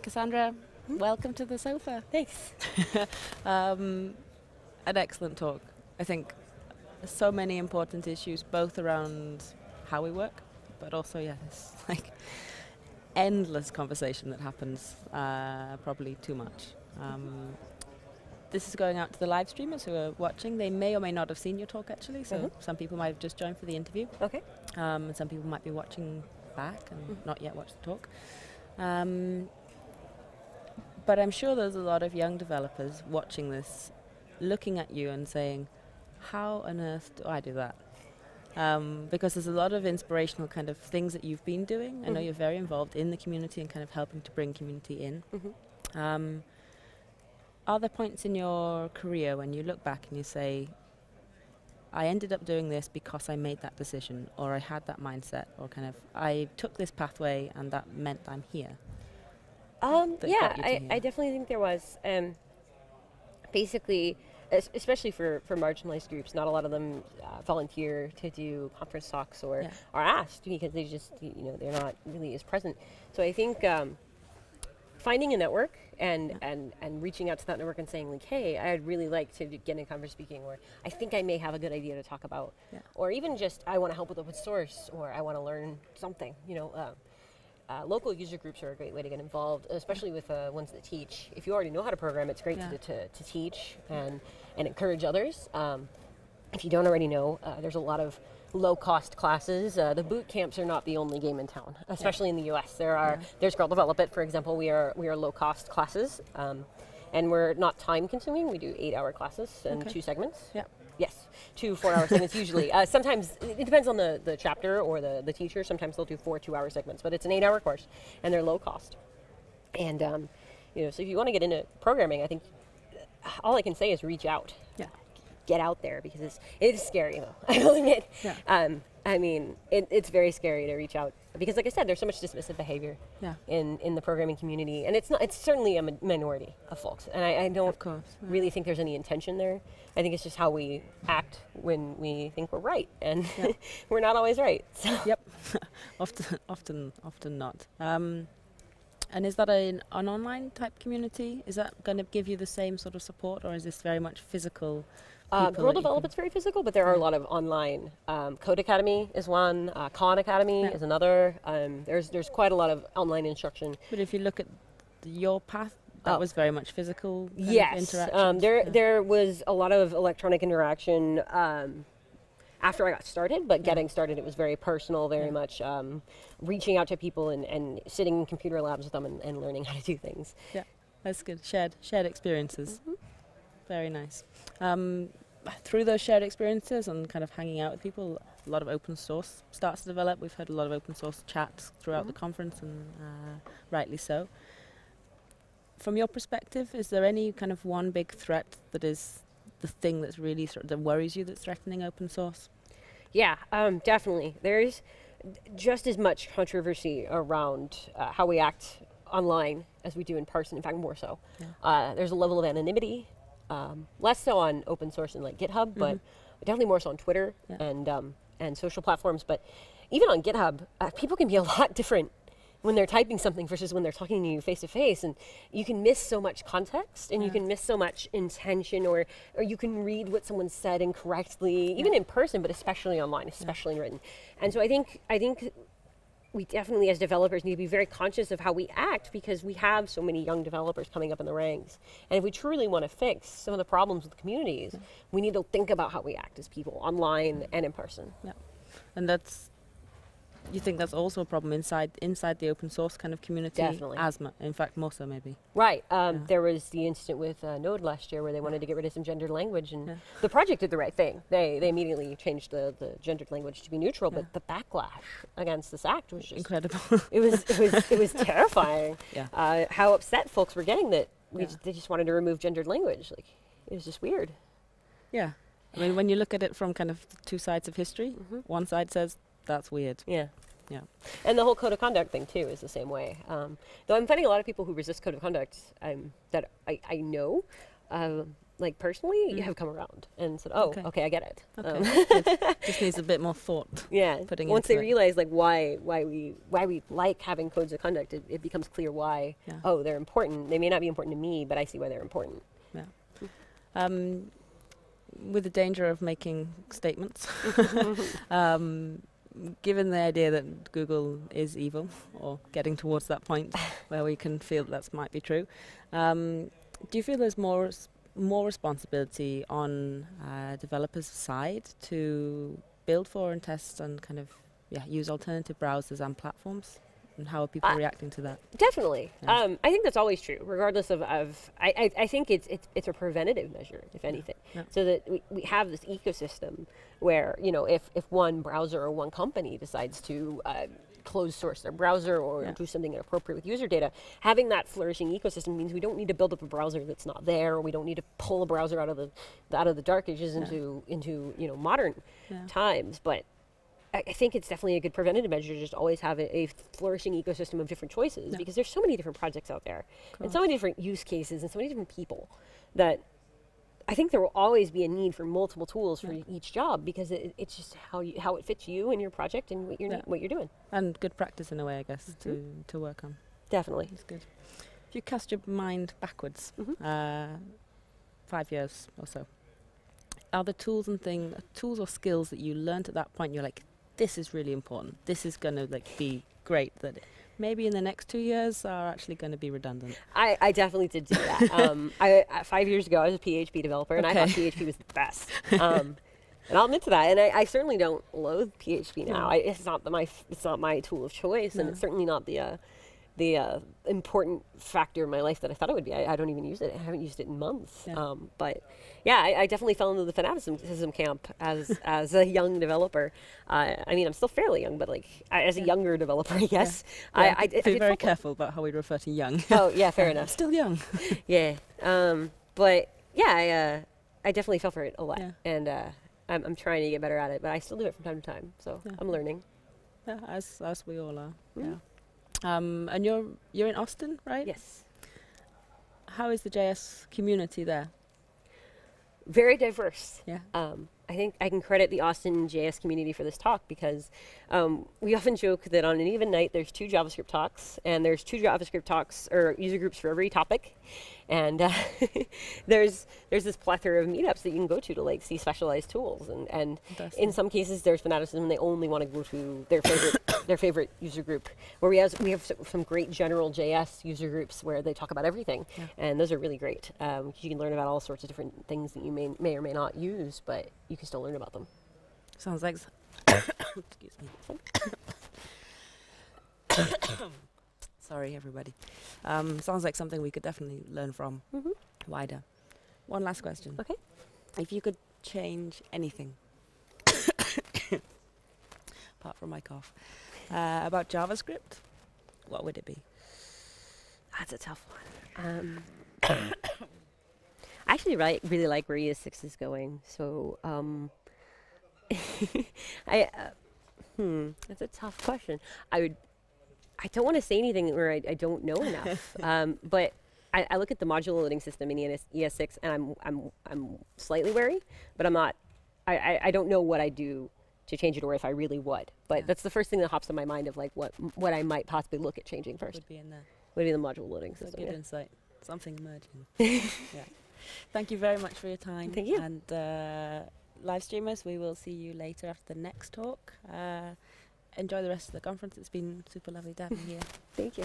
Kassandra, welcome to the sofa. Thanks. An excellent talk. I think so many important issues, both around how we work, but also, this like endless conversation that happens, probably too much. This is going out to the live streamers who are watching. They may or may not have seen your talk, actually, so some people might have just joined for the interview. Okay. And some people might be watching back and not yet watched the talk. But I'm sure there's a lot of young developers watching this, looking at you and saying, how on earth do I do that? Because there's a lot of inspirational kind of things that you've been doing. I know you're very involved in the community and kind of helping to bring community in. Are there points in your career when you look back and you say, I ended up doing this because I made that decision, or I had that mindset, or kind of I took this pathway and that meant I'm here? I definitely think there was. Basically, especially for marginalized groups, not a lot of them volunteer to do conference talks or are asked because they just, they're not really as present. So I think finding a network and reaching out to that network and saying like, hey, I'd really like to get in conference speaking, or I think I may have a good idea to talk about, or even just I want to help with open source, or I want to learn something, local user groups are a great way to get involved, especially with ones that teach. If you already know how to program, it's great to teach and encourage others. If you don't already know, there's a lot of low-cost classes. The boot camps are not the only game in town, especially in the US. There's Girl Develop It, for example. We are low-cost classes, and we're not time-consuming. We do 8-hour classes and 2 segments. Yes, 2 4-hour segments usually. Sometimes, it depends on the chapter or the teacher. Sometimes they'll do 4 2-hour segments, but it's an 8-hour course, and they're low cost. And, so if you want to get into programming, I think all I can say is reach out. Get out there, because it is scary, though. I will admit. It's very scary to reach out, because like I said, there's so much dismissive behavior in the programming community, and it's certainly a minority of folks, and I don't really think there's any intention there. I think it's just how we act when we think we're right, and we're not always right. So. Often not. And is that an online type community? Is that going to give you the same sort of support, or is this very much physical? Girl Develop It's very physical, but there are a lot of online. Code Academy is one. Khan Academy is another. There's quite a lot of online instruction. But if you look at your path, that was very much physical interaction. There was a lot of electronic interaction after I got started, but getting started, it was very personal, very much reaching out to people and sitting in computer labs with them and learning how to do things. Yeah, that's good. Shared experiences. Very nice. Through those shared experiences and kind of hanging out with people, a lot of open source starts to develop. We've had a lot of open source chats throughout the conference, and rightly so. From your perspective, is there any kind of one big threat that is the thing that's really that worries you, that's threatening open source? Yeah, definitely. There's just as much controversy around how we act online as we do in person, in fact more so. There's a level of anonymity, less so on open source and like GitHub, but definitely more so on Twitter and social platforms. But even on GitHub, people can be a lot different when they're typing something versus when they're talking to you face to face, and you can miss so much context, and you can miss so much intention, or you can read what someone said incorrectly, even in person, but especially online, especially in written. And so I think we definitely, as developers, need to be very conscious of how we act, because we have so many young developers coming up in the ranks. And if we truly want to fix some of the problems with communities, we need to think about how we act as people, online and in person. And you think that's also a problem inside the open source kind of community? Definitely. In fact, more so maybe. Right. There was the incident with Node last year where they wanted to get rid of some gendered language, and the project did the right thing. They immediately changed the gendered language to be neutral, but the backlash against this act was just incredible. it was terrifying. How upset folks were getting that they just wanted to remove gendered language. Like, it was just weird. Yeah. I mean, when you look at it from kind of 2 sides of history, one side says that's weird. Yeah. And the whole code of conduct thing too is the same way. Though I'm finding a lot of people who resist code of conduct that I know like personally, have come around and said, "Oh, okay, I get it." Okay. Just needs a bit more thought. Yeah. Putting Once they into it. realize like why we like having codes of conduct, it becomes clear why. Yeah. Oh, they're important. They may not be important to me, but I see why they're important. Yeah. With the danger of making statements, given the idea that Google is evil, or getting towards that point where we can feel that might be true, do you feel there's more responsibility on developers' side to build for and test and kind of use alternative browsers and platforms? And how are people reacting to that? Definitely. Yeah. I think that's always true, regardless of I think it's a preventative measure, if anything. Yeah. So that we have this ecosystem where, you know, if one browser or one company decides to close source their browser or do something inappropriate with user data, having that flourishing ecosystem means we don't need to build up a browser that's not there, or we don't need to pull a browser out of the dark ages into you know, modern times. But I think it's definitely a good preventative measure to just always have a flourishing ecosystem of different choices, because there's so many different projects out there and so many different use cases and so many different people that I think there will always be a need for multiple tools for each job, because it's just how it fits you and your project and what you're doing. And good practice in a way, I guess, to work on. Definitely. It's good. If you cast your mind backwards, 5 years or so, are the tools or skills that you learned at that point, you're like, this is really important, this is going to like be great, that maybe in the next 2 years are actually going to be redundant? I definitely did do that. 5 years ago, I was a PHP developer, and I thought PHP was the best. And I'll admit to that. And I certainly don't loathe PHP now. It's not my tool of choice, and it's certainly not the important factor in my life that I thought it would be. I don't even use it. I haven't used it in months. But yeah, I definitely fell into the fanaticism camp as a young developer. I mean, I'm still fairly young, but like as a younger developer, I guess. I be very careful about how we refer to young. Oh yeah, fair enough. Still young. Yeah. But yeah, I definitely fell for it a lot, and I'm trying to get better at it, but I still do it from time to time. So I'm learning. Yeah, as we all are. Yeah. And you're in Austin, right? Yes. How is the JS community there? Very diverse. Yeah. I think I can credit the Austin JS community for this talk, because we often joke that on an even night there's 2 JavaScript talks, and there's 2 JavaScript talks or user groups for every topic, and there's this plethora of meetups that you can go to like see specialized tools, and in some cases there's fanaticism and they only want to go to their favorite user group, where we have some great general JS user groups where they talk about everything, and those are really great. You can learn about all sorts of different things that you may or may not use, but you can still learn about them. Sounds like excuse me. Sorry, everybody. Sounds like something we could definitely learn from wider. One last question. Okay. If you could change anything, apart from my cough, about JavaScript, what would it be? That's a tough one. I actually really like where ES6 is going. So that's a tough question. I don't want to say anything where I don't know enough. But I look at the module loading system in ES6, and I'm slightly wary, but I'm not. I don't know what I do to change it, or if I really would. But that's the first thing that hops in my mind of like what I might possibly look at changing first. Would be in there. Would be the module loading system. Good insight. Something emerging. Yeah. Thank you very much for your time. Thank you. And live streamers, we will see you later after the next talk. Enjoy the rest of the conference. It's been super lovely to have you here. Thank you.